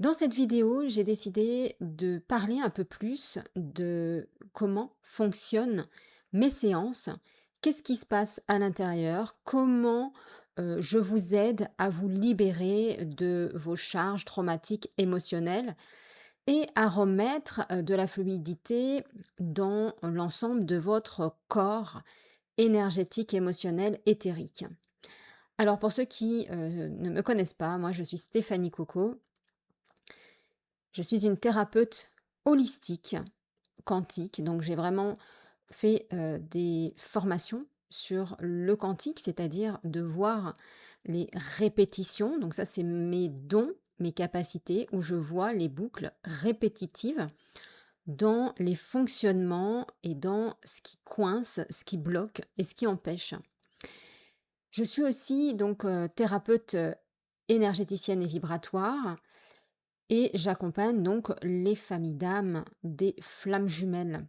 Dans cette vidéo, j'ai décidé de parler un peu plus de comment fonctionnent mes séances, qu'est-ce qui se passe à l'intérieur, comment je vous aide à vous libérer de vos charges traumatiques émotionnelles et à remettre de la fluidité dans l'ensemble de votre corps énergétique, émotionnel, éthérique. Alors pour ceux qui ne me connaissent pas, moi je suis Stéphanie Coco. Je suis une thérapeute holistique, quantique, donc j'ai vraiment fait des formations sur le quantique, c'est-à-dire de voir les répétitions. Donc ça, c'est mes dons, mes capacités, où je vois les boucles répétitives dans les fonctionnements et dans ce qui coince, ce qui bloque et ce qui empêche. Je suis aussi donc thérapeute énergéticienne et vibratoire. Et j'accompagne donc les familles d'âmes des flammes jumelles.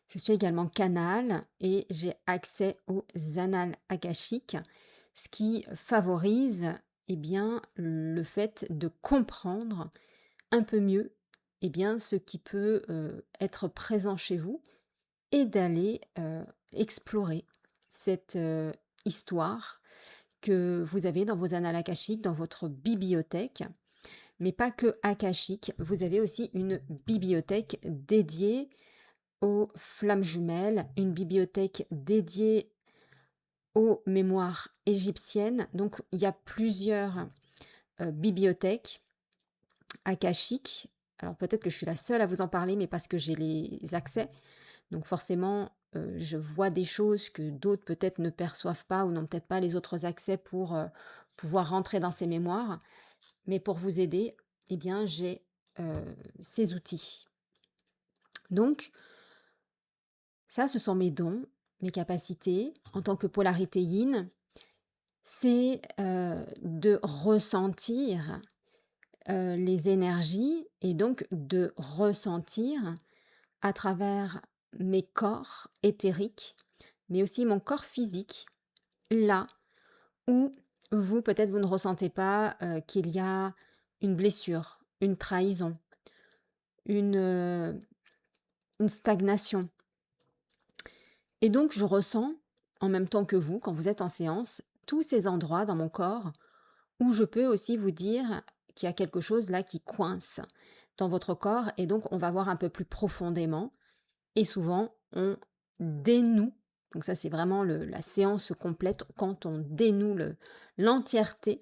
Je suis également canal et j'ai accès aux annales akashiques, ce qui favorise bien, le fait de comprendre un peu mieux bien, ce qui peut être présent chez vous et d'aller explorer cette histoire que vous avez dans vos annales akashiques, dans votre bibliothèque. Mais pas que akashique, vous avez aussi une bibliothèque dédiée aux flammes jumelles, une bibliothèque dédiée aux mémoires égyptiennes. Donc il y a plusieurs bibliothèques akashiques. Alors peut-être que je suis la seule à vous en parler, mais parce que j'ai les accès. Donc forcément, je vois des choses que d'autres peut-être ne perçoivent pas ou n'ont peut-être pas les autres accès pour pouvoir rentrer dans ces mémoires. Mais pour vous aider, bien, j'ai ces outils. Donc, ça, ce sont mes dons, mes capacités en tant que polarité yin. C'est de ressentir les énergies et donc de ressentir à travers mes corps éthériques, mais aussi mon corps physique, là où vous, peut-être, vous ne ressentez pas qu'il y a une blessure, une trahison, une, une stagnation. Et donc, je ressens, en même temps que vous, quand vous êtes en séance, tous ces endroits dans mon corps où je peux aussi vous dire qu'il y a quelque chose là qui coince dans votre corps. Et donc, on va voir un peu plus profondément. Et souvent, on dénoue. Donc ça, c'est vraiment la séance complète. Quand on dénoue l'entièreté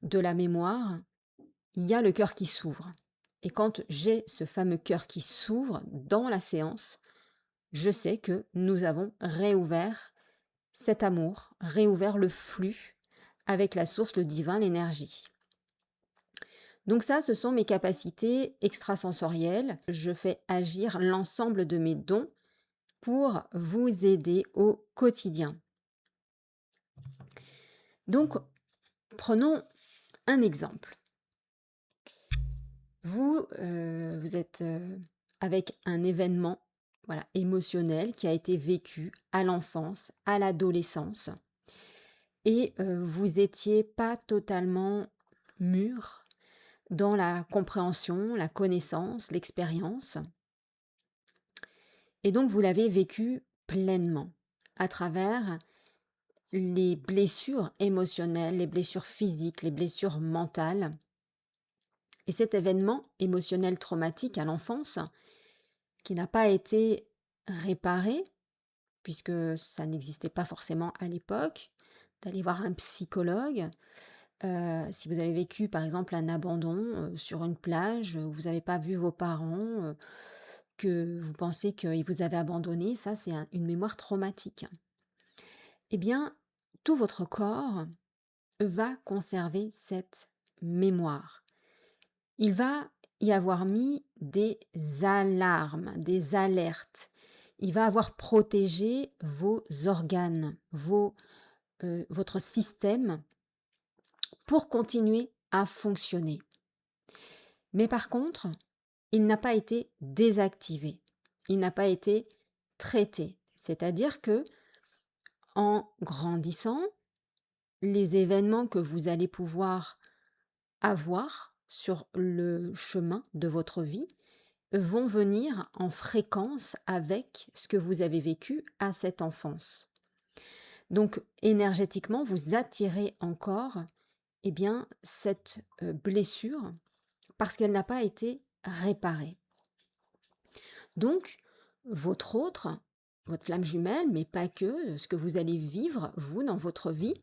de la mémoire, il y a le cœur qui s'ouvre. Et quand j'ai ce fameux cœur qui s'ouvre dans la séance, je sais que nous avons réouvert cet amour, réouvert le flux avec la source, le divin, l'énergie. Donc ça, ce sont mes capacités extrasensorielles. Je fais agir l'ensemble de mes dons pour vous aider au quotidien. Donc, prenons un exemple. Vous êtes avec un événement émotionnel qui a été vécu à l'enfance, à l'adolescence, et vous étiez pas totalement mûr dans la compréhension, la connaissance, l'expérience. Et donc vous l'avez vécu pleinement à travers les blessures émotionnelles, les blessures physiques, les blessures mentales. Et cet événement émotionnel traumatique à l'enfance, qui n'a pas été réparé, puisque ça n'existait pas forcément à l'époque, d'aller voir un psychologue. Si vous avez vécu par exemple un abandon sur une plage, où vous n'avez pas vu vos parents, que vous pensez qu'ils vous avaient abandonné, ça c'est une mémoire traumatique. Eh bien, tout votre corps va conserver cette mémoire. Il va y avoir mis des alarmes, des alertes. Il va avoir protégé vos organes, votre système pour continuer à fonctionner. Mais par contre, il n'a pas été désactivé. Il n'a pas été traité. C'est-à-dire que en grandissant, les événements que vous allez pouvoir avoir sur le chemin de votre vie vont venir en fréquence avec ce que vous avez vécu à cette enfance. Donc énergétiquement, vous attirez encore, eh bien, cette, blessure parce qu'elle n'a pas été réparée. Donc votre autre, votre flamme jumelle, mais pas que, ce que vous allez vivre, vous, dans votre vie,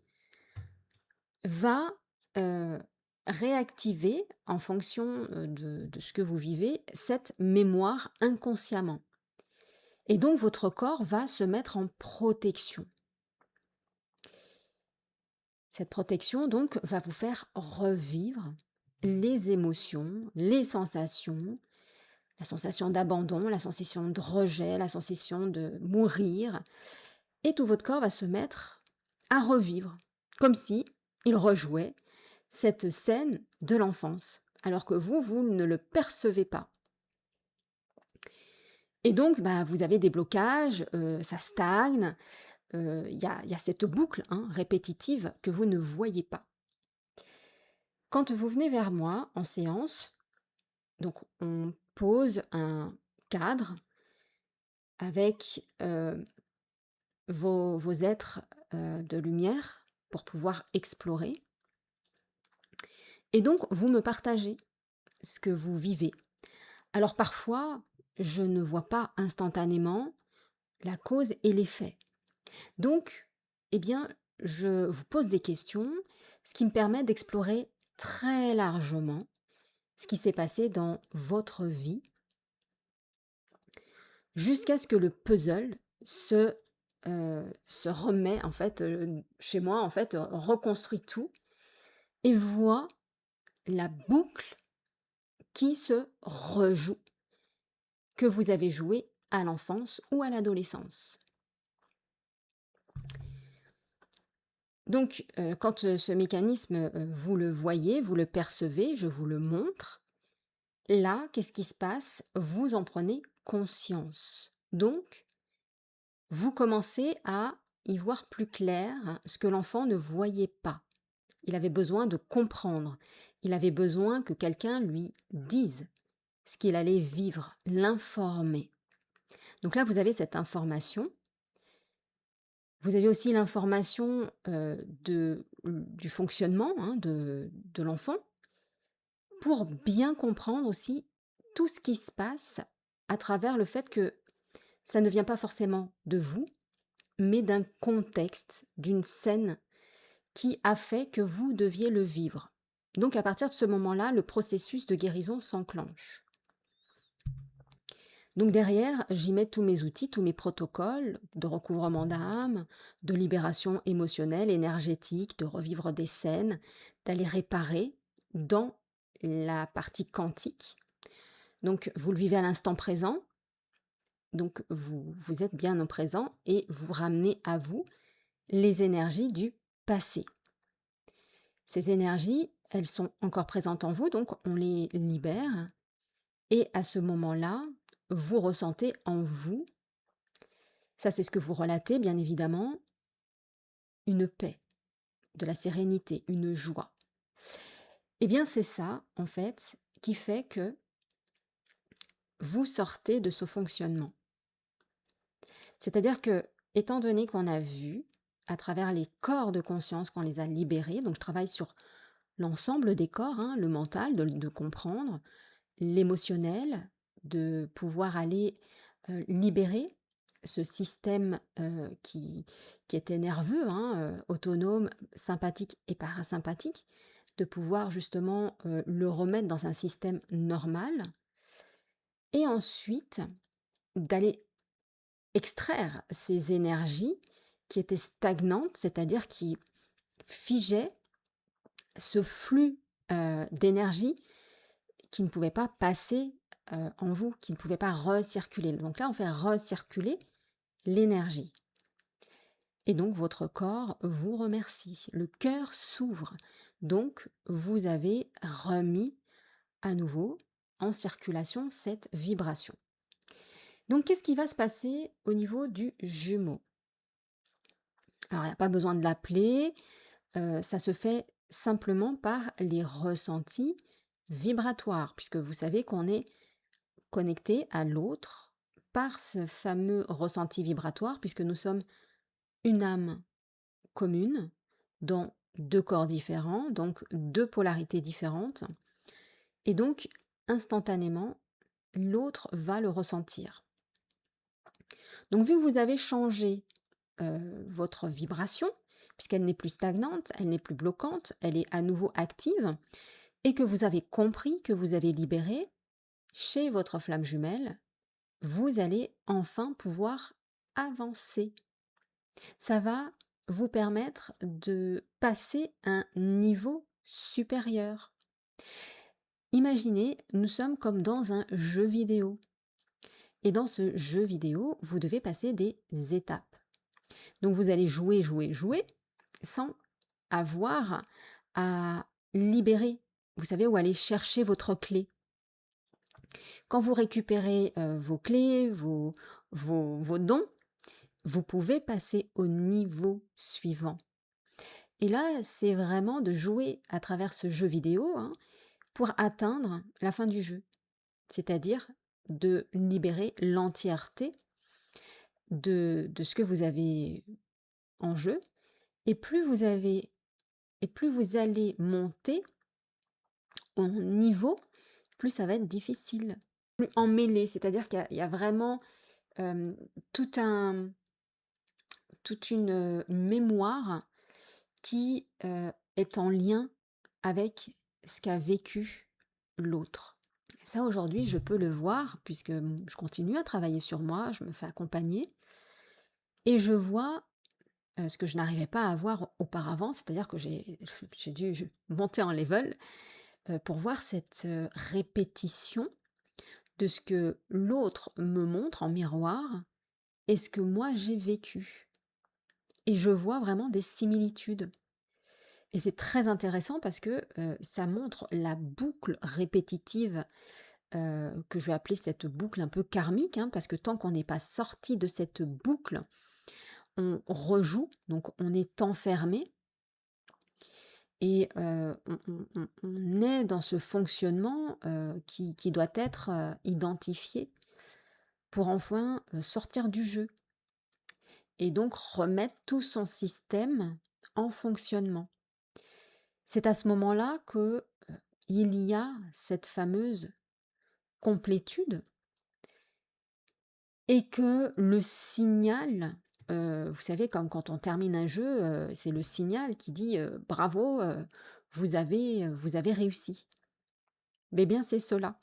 va, heu, réactiver en fonction, de ce que vous vivez, cette mémoire inconsciemment et donc votre corps va se mettre en protection. Cette protection donc va vous faire revivre les émotions, les sensations, la sensation d'abandon, la sensation de rejet, la sensation de mourir et tout votre corps va se mettre à revivre, comme si il rejouait cette scène de l'enfance, alors que vous ne le percevez pas. Et donc, bah, vous avez des blocages, ça stagne, il y a cette boucle, hein, répétitive que vous ne voyez pas. Quand vous venez vers moi en séance, donc on pose un cadre avec, vos êtres, de lumière pour pouvoir explorer et donc vous me partagez ce que vous vivez. Alors parfois, je ne vois pas instantanément la cause et l'effet. Donc, eh bien, je vous pose des questions, ce qui me permet d'explorer très largement ce qui s'est passé dans votre vie, jusqu'à ce que le puzzle se remet, en fait, chez moi, en fait, reconstruit tout et voit la boucle qui se rejoue, que vous avez jouée à l'enfance ou à l'adolescence. Donc, quand, ce mécanisme, vous le voyez, vous le percevez, je vous le montre, là, qu'est-ce qui se passe? Vous en prenez conscience. Donc, vous commencez à y voir plus clair ce que l'enfant ne voyait pas. Il avait besoin de comprendre. Il avait besoin que quelqu'un lui dise ce qu'il allait vivre, l'informer. Donc là, vous avez cette information. Vous avez aussi l'information du fonctionnement, hein, de l'enfant pour bien comprendre aussi tout ce qui se passe à travers le fait que ça ne vient pas forcément de vous, mais d'un contexte, d'une scène qui a fait que vous deviez le vivre. Donc à partir de ce moment-là, le processus de guérison s'enclenche. Donc derrière, j'y mets tous mes outils, tous mes protocoles de recouvrement d'âme, de libération émotionnelle, énergétique, de revivre des scènes, d'aller réparer dans la partie quantique. Donc vous le vivez à l'instant présent, donc vous êtes bien au présent et vous ramenez à vous les énergies du passé. Ces énergies, elles sont encore présentes en vous, donc on les libère et à ce moment-là, vous ressentez en vous, ça c'est ce que vous relatez bien évidemment, une paix, de la sérénité, une joie. Eh bien c'est ça, en fait, qui fait que vous sortez de ce fonctionnement. C'est-à-dire que, étant donné qu'on a vu, à travers les corps de conscience qu'on les a libérés, donc je travaille sur l'ensemble des corps, hein, le mental, de comprendre, l'émotionnel, de pouvoir aller libérer ce système qui était nerveux, hein, autonome, sympathique et parasympathique, de pouvoir justement le remettre dans un système normal et ensuite d'aller extraire ces énergies qui étaient stagnantes, c'est-à-dire qui figeaient ce flux d'énergie qui ne pouvait pas passer en vous, qui ne pouvait pas recirculer. Donc là, on fait recirculer l'énergie. Et donc, votre corps vous remercie. Le cœur s'ouvre. Donc, vous avez remis à nouveau en circulation cette vibration. Donc, qu'est-ce qui va se passer au niveau du jumeau? Alors, il n'y a pas besoin de l'appeler, ça se fait simplement par les ressentis vibratoire, puisque vous savez qu'on est connecté à l'autre par ce fameux ressenti vibratoire, puisque nous sommes une âme commune dans deux corps différents, donc deux polarités différentes, et donc instantanément, l'autre va le ressentir. Donc vu que vous avez changé votre vibration, puisqu'elle n'est plus stagnante, elle n'est plus bloquante, elle est à nouveau active, et que vous avez compris, que vous avez libéré, chez votre flamme jumelle, vous allez enfin pouvoir avancer. Ça va vous permettre de passer un niveau supérieur. Imaginez, nous sommes comme dans un jeu vidéo. Et dans ce jeu vidéo, vous devez passer des étapes. Donc vous allez jouer, jouer, jouer, sans avoir à libérer, vous savez, ou aller chercher votre clé. Quand vous récupérez vos clés, vos dons, vous pouvez passer au niveau suivant. Et là, c'est vraiment de jouer à travers ce jeu vidéo, hein, pour atteindre la fin du jeu. C'est-à-dire de libérer l'entièreté de ce que vous avez en jeu. Et plus vous allez monter en niveau, plus ça va être difficile. Plus emmêlé, c'est-à-dire qu'il y a vraiment euh, tout un, toute une mémoire qui est en lien avec ce qu'a vécu l'autre. Ça, aujourd'hui, je peux le voir puisque je continue à travailler sur moi, je me fais accompagner et je vois ce que je n'arrivais pas à voir auparavant, c'est-à-dire que j'ai dû monter en level pour voir cette répétition de ce que l'autre me montre en miroir et ce que moi j'ai vécu. Et je vois vraiment des similitudes. Et c'est très intéressant parce que ça montre la boucle répétitive que je vais appeler cette boucle un peu karmique, hein, parce que tant qu'on n'est pas sorti de cette boucle, on rejoue, donc on est enfermé et on est dans ce fonctionnement qui doit être identifié pour enfin sortir du jeu et donc remettre tout son système en fonctionnement. C'est à ce moment-là que il y a cette fameuse complétude et que le signal, vous savez comme quand on termine un jeu, c'est le signal qui dit, «Bravo, vous avez réussi». Beh bien, c'est cela.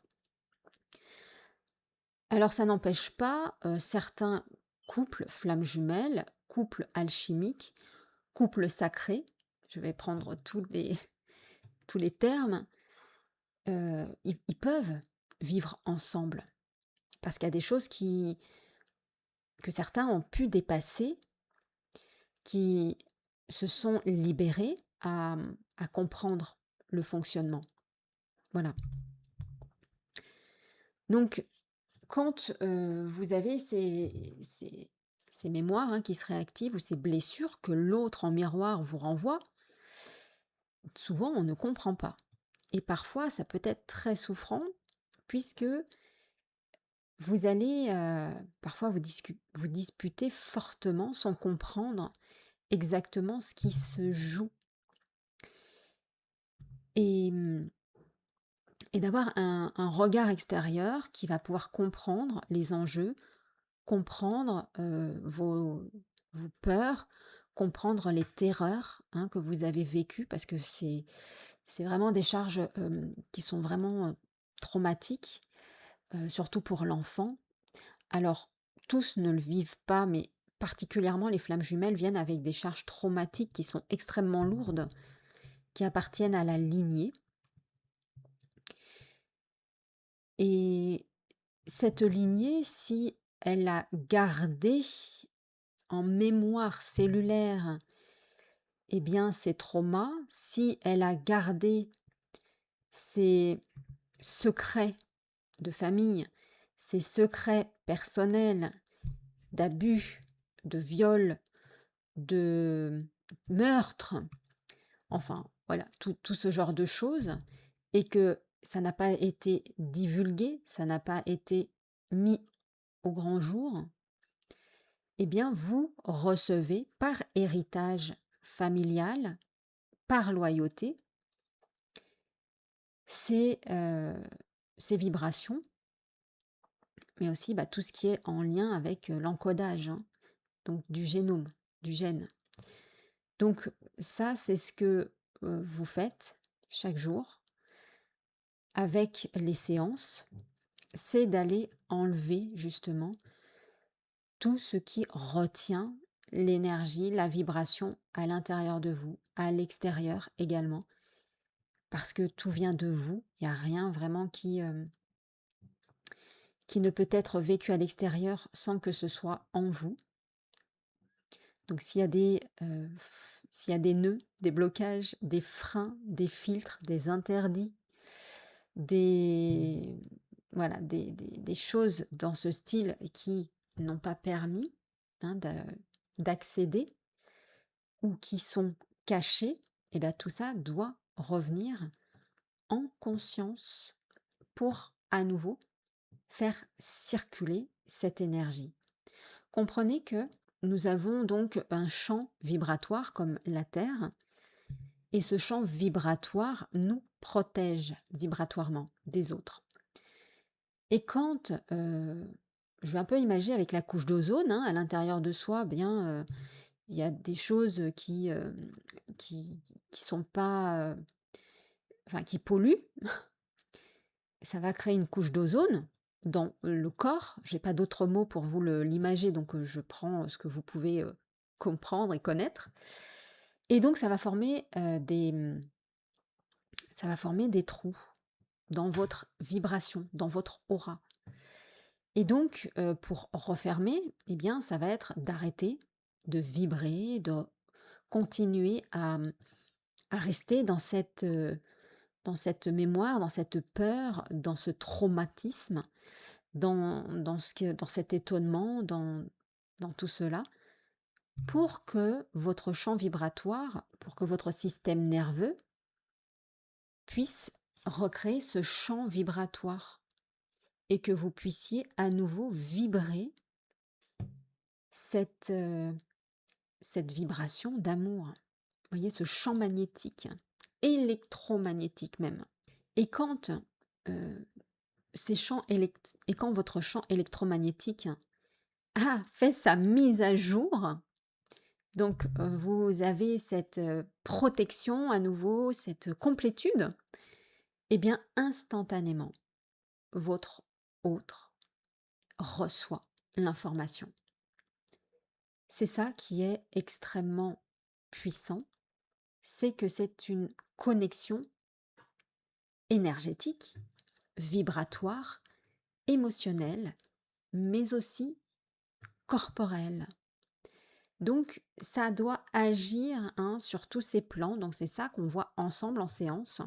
Alors ça n'empêche pas, certains couples flammes jumelles, couples alchimiques, couples sacrés, je vais prendre tous les termes, ils peuvent vivre ensemble. Parce qu'il y a des choses que certains ont pu dépasser, qui se sont libérés à comprendre le fonctionnement. Voilà. Donc, quand vous avez ces mémoires hein, qui se réactivent ou ces blessures que l'autre en miroir vous renvoie, souvent on ne comprend pas. Et parfois, ça peut être très souffrant puisque vous allez parfois vous disputer fortement sans comprendre exactement ce qui se joue. Et, et d'avoir un regard extérieur qui va pouvoir comprendre les enjeux, comprendre vos peurs, comprendre les terreurs hein, que vous avez vécues, parce que c'est vraiment des charges qui sont vraiment traumatiques, surtout pour l'enfant. Alors, tous ne le vivent pas, mais particulièrement les flammes jumelles viennent avec des charges traumatiques qui sont extrêmement lourdes, qui appartiennent à la lignée. Et cette lignée, si elle a gardé en mémoire cellulaire, eh bien, ces traumas, si elle a gardé ses secrets de famille, ses secrets personnels d'abus, de viol, de meurtre, enfin, voilà, tout ce genre de choses, et que ça n'a pas été divulgué, ça n'a pas été mis au grand jour, eh bien, vous recevez par héritage familial, par loyauté, ces, ces vibrations, mais aussi bah, tout ce qui est en lien avec l'encodage, hein, donc du génome, du gène. Donc ça, c'est ce que vous faites chaque jour avec les séances, c'est d'aller enlever justement tout ce qui retient l'énergie, la vibration à l'intérieur de vous, à l'extérieur également, parce que tout vient de vous. Il n'y a rien vraiment qui ne peut être vécu à l'extérieur sans que ce soit en vous. Donc s'il y a des nœuds, des blocages, des freins, des filtres, des interdits, des, voilà, des choses dans ce style qui n'ont pas permis hein, d'accéder ou qui sont cachées, et bien tout ça doit revenir en conscience pour à nouveau faire circuler cette énergie. Comprenez que nous avons donc un champ vibratoire comme la Terre, et ce champ vibratoire nous protège vibratoirement des autres. Et quand, je vais un peu imaginer avec la couche d'ozone, hein, à l'intérieur de soi, bien, il y a des choses qui qui sont pas, enfin qui polluent. Ça va créer une couche d'ozone dans le corps. J'ai pas d'autres mots pour vous l'imager, donc je prends ce que vous pouvez comprendre et connaître. Et donc ça va former des trous dans votre vibration, dans votre aura. Et donc, pour refermer, eh bien, ça va être d'arrêter de vibrer, de continuer à rester dans cette mémoire, dans cette peur, dans ce traumatisme, dans cet étonnement, dans tout cela, pour que votre champ vibratoire, pour que votre système nerveux puisse recréer ce champ vibratoire et que vous puissiez à nouveau vibrer cette, cette vibration d'amour. Vous voyez, ce champ magnétique, électromagnétique même. Et quand et quand votre champ électromagnétique a fait sa mise à jour, donc vous avez cette protection à nouveau, cette complétude, et bien instantanément, votre autre reçoit l'information. C'est ça qui est extrêmement puissant, c'est que c'est une connexion énergétique, vibratoire, émotionnelle, mais aussi corporelle. Donc, ça doit agir hein, sur tous ces plans. Donc, c'est ça qu'on voit ensemble en séance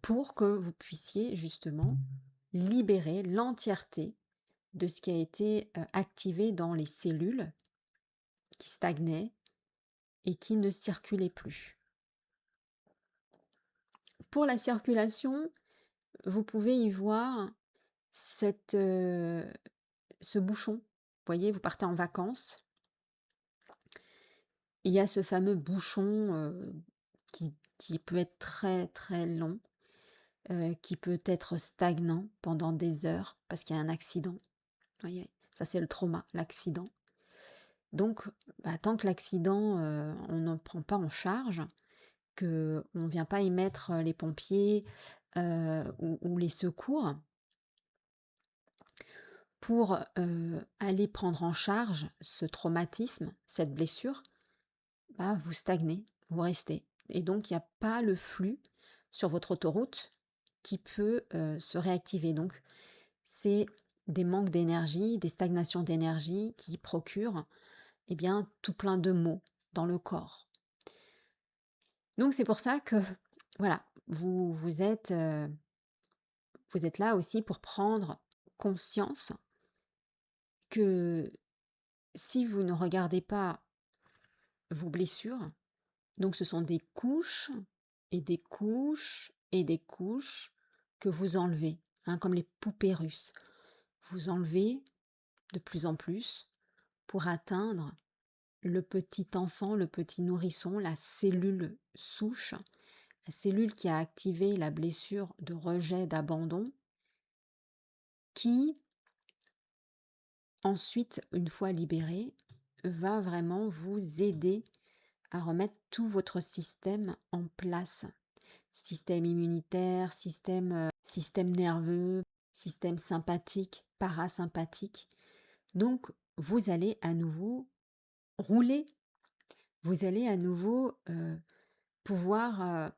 pour que vous puissiez justement libérer l'entièreté de ce qui a été activé dans les cellules qui stagnaient et qui ne circulaient plus. Pour la circulation, vous pouvez y voir cette, ce bouchon. Vous voyez, vous partez en vacances. Il y a ce fameux bouchon qui peut être très très long, qui peut être stagnant pendant des heures parce qu'il y a un accident. Vous voyez, ça c'est le trauma, l'accident. Donc, bah, tant que l'accident, on ne prend pas en charge, qu'on ne vient pas y mettre les pompiers ou les secours pour aller prendre en charge ce traumatisme, cette blessure, bah, vous stagnez, vous restez. Et donc, il n'y a pas le flux sur votre autoroute qui peut se réactiver. Donc, c'est des manques d'énergie, des stagnations d'énergie qui procurent eh bien, tout plein de maux dans le corps. Donc, c'est pour ça que, voilà, vous êtes là aussi pour prendre conscience que si vous ne regardez pas vos blessures, donc ce sont des couches et des couches et des couches que vous enlevez, hein, comme les poupées russes. Vous enlevez de plus en plus pour atteindre le petit enfant, le petit nourrisson, la cellule souche, la cellule qui a activé la blessure de rejet, d'abandon, qui ensuite, une fois libérée, va vraiment vous aider à remettre tout votre système en place. Système immunitaire, système nerveux, système sympathique, parasympathique. Donc, vous allez à nouveau rouler. Vous allez à nouveau pouvoir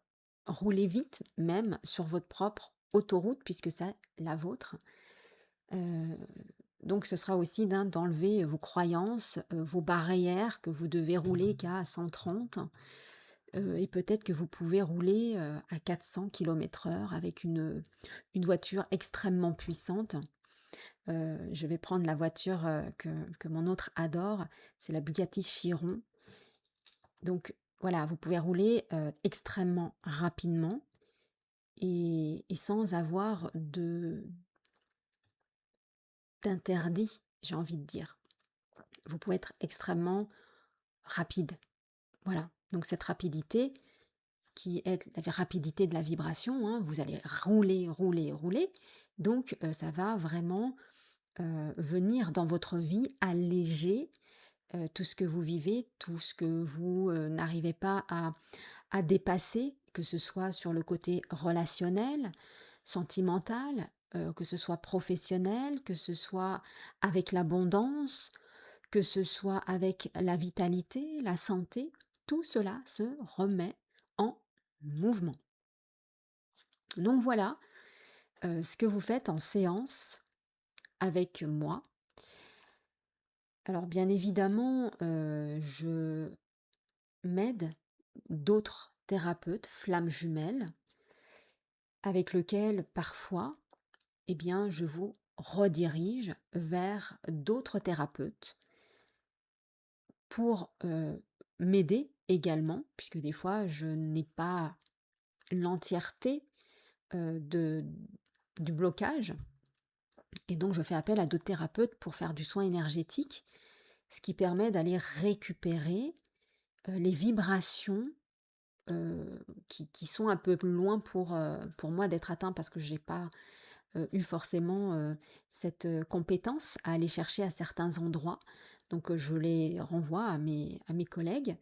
rouler vite, même sur votre propre autoroute, puisque c'est la vôtre. Euh, donc, ce sera aussi d'enlever vos croyances, vos barrières que vous devez rouler qu'à 130. Et peut-être que vous pouvez rouler à 400 km/h avec une voiture extrêmement puissante. Je vais prendre la voiture que mon autre adore, c'est la Bugatti Chiron. Donc voilà, vous pouvez rouler extrêmement rapidement et sans avoir d'interdit, j'ai envie de dire. Vous pouvez être extrêmement rapide. Voilà, donc cette rapidité qui est la rapidité de la vibration, hein, vous allez rouler, rouler, rouler. Donc ça va vraiment venir dans votre vie alléger tout ce que vous vivez, tout ce que vous n'arrivez pas à dépasser, que ce soit sur le côté relationnel, sentimental, que ce soit professionnel, que ce soit avec l'abondance, que ce soit avec la vitalité, la santé, tout cela se remet en mouvement. Donc voilà ce que vous faites en séance avec moi. Alors bien évidemment, je m'aide d'autres thérapeutes, flammes jumelles, avec lesquels parfois, eh bien, je vous redirige vers d'autres thérapeutes pour m'aider également, puisque des fois, je n'ai pas l'entièreté de, du blocage. Et donc, je fais appel à d'autres thérapeutes pour faire du soin énergétique, ce qui permet d'aller récupérer les vibrations qui sont un peu loin pour moi d'être atteintes parce que j'ai pas eu forcément cette compétence à aller chercher à certains endroits. Donc je les renvoie à mes collègues.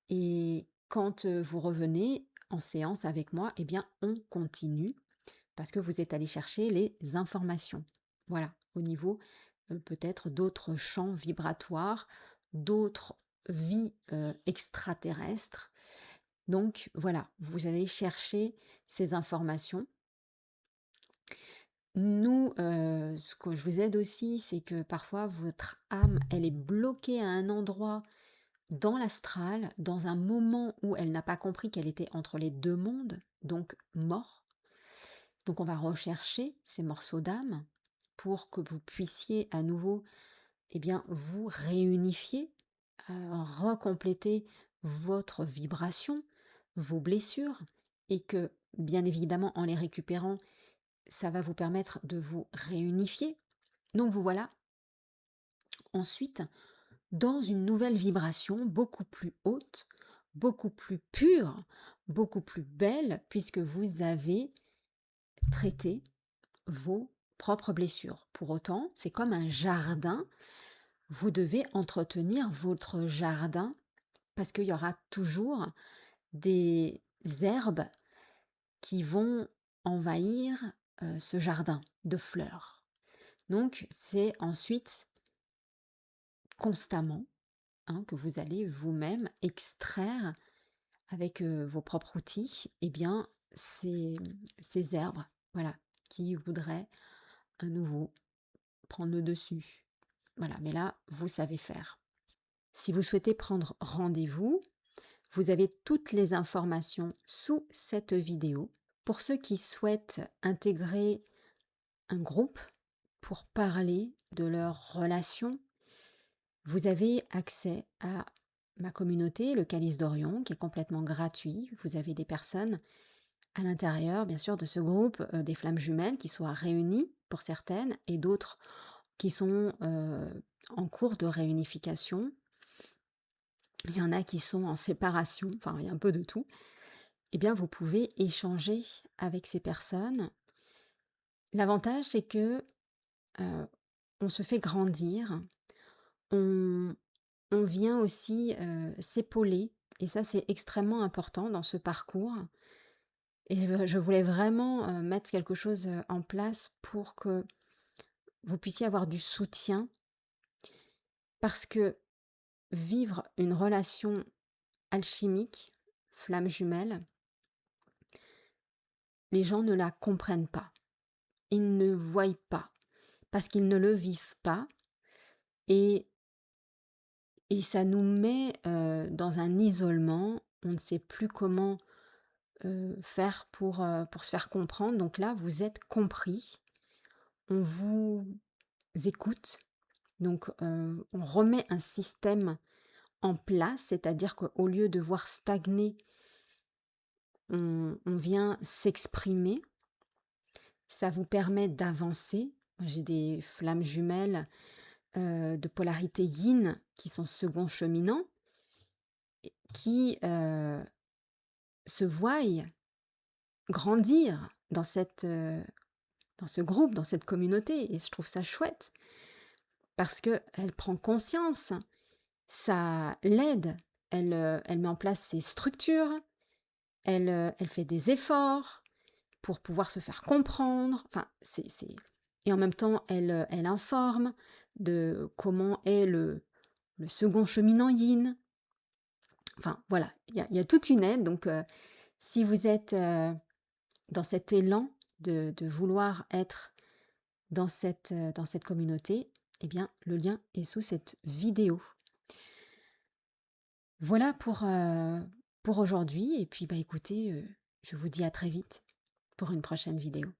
Et quand vous revenez en séance avec moi, eh bien on continue parce que vous êtes allé chercher les informations. Voilà, au niveau peut-être d'autres champs vibratoires, d'autres vies extraterrestres. Donc voilà, vous allez chercher ces informations. Nous, ce que je vous aide aussi, c'est que parfois votre âme, elle est bloquée à un endroit dans l'astral, dans un moment où elle n'a pas compris qu'elle était entre les deux mondes, donc mort. Donc on va rechercher ces morceaux d'âme pour que vous puissiez à nouveau, eh bien, vous réunifier, recompléter votre vibration, vos blessures, et que, bien évidemment, en les récupérant, ça va vous permettre de vous réunifier. Donc vous voilà ensuite dans une nouvelle vibration beaucoup plus haute, beaucoup plus pure, beaucoup plus belle, puisque vous avez traité vos propres blessures. Pour autant, c'est comme un jardin. Vous devez entretenir votre jardin parce qu'il y aura toujours des herbes qui vont envahir ce jardin de fleurs. Donc, c'est ensuite constamment que vous allez vous-même extraire avec vos propres outils, eh bien, ces herbes, voilà, qui voudraient à nouveau prendre le dessus. Voilà, mais là, vous savez faire. Si vous souhaitez prendre rendez-vous, vous avez toutes les informations sous cette vidéo. Pour ceux qui souhaitent intégrer un groupe pour parler de leur relation, vous avez accès à ma communauté, le Calice d'Orion, qui est complètement gratuit. Vous avez des personnes à l'intérieur, bien sûr, de ce groupe, des flammes jumelles qui soient réunies pour certaines et d'autres qui sont, en cours de réunification. Il y en a qui sont en séparation, enfin, il y a un peu de tout. Eh bien, vous pouvez échanger avec ces personnes. L'avantage, c'est que, heu, on se fait grandir, on on vient aussi, s'épauler et ça, c'est extrêmement important dans ce parcours et je voulais vraiment, mettre quelque chose, en place pour que vous puissiez avoir du soutien parce que vivre une relation alchimique, flamme jumelle, les gens ne la comprennent pas. Ils ne voient pas parce qu'ils ne le vivent pas et ça nous met, dans un isolement. On ne sait plus comment, faire pour se faire comprendre. Donc là, vous êtes compris, on vous écoute, donc on remet un système en place, c'est-à-dire qu'au lieu de voir stagner, on vient s'exprimer. Ça vous permet d'avancer. Moi, j'ai des flammes jumelles, de polarité yin qui sont second cheminant, qui, se voient grandir dans ce groupe, dans cette communauté et je trouve ça chouette parce qu'elle prend conscience, ça l'aide, elle met en place ses structures, elle fait des efforts pour pouvoir se faire comprendre, enfin c'est et en même temps elle informe de comment est le second cheminant yin. Enfin voilà, il y a toute une aide donc si vous êtes, dans cet élan de vouloir être dans cette communauté, eh bien, le lien est sous cette vidéo. Voilà pour aujourd'hui et puis, bah, écoutez, je vous dis à très vite pour une prochaine vidéo.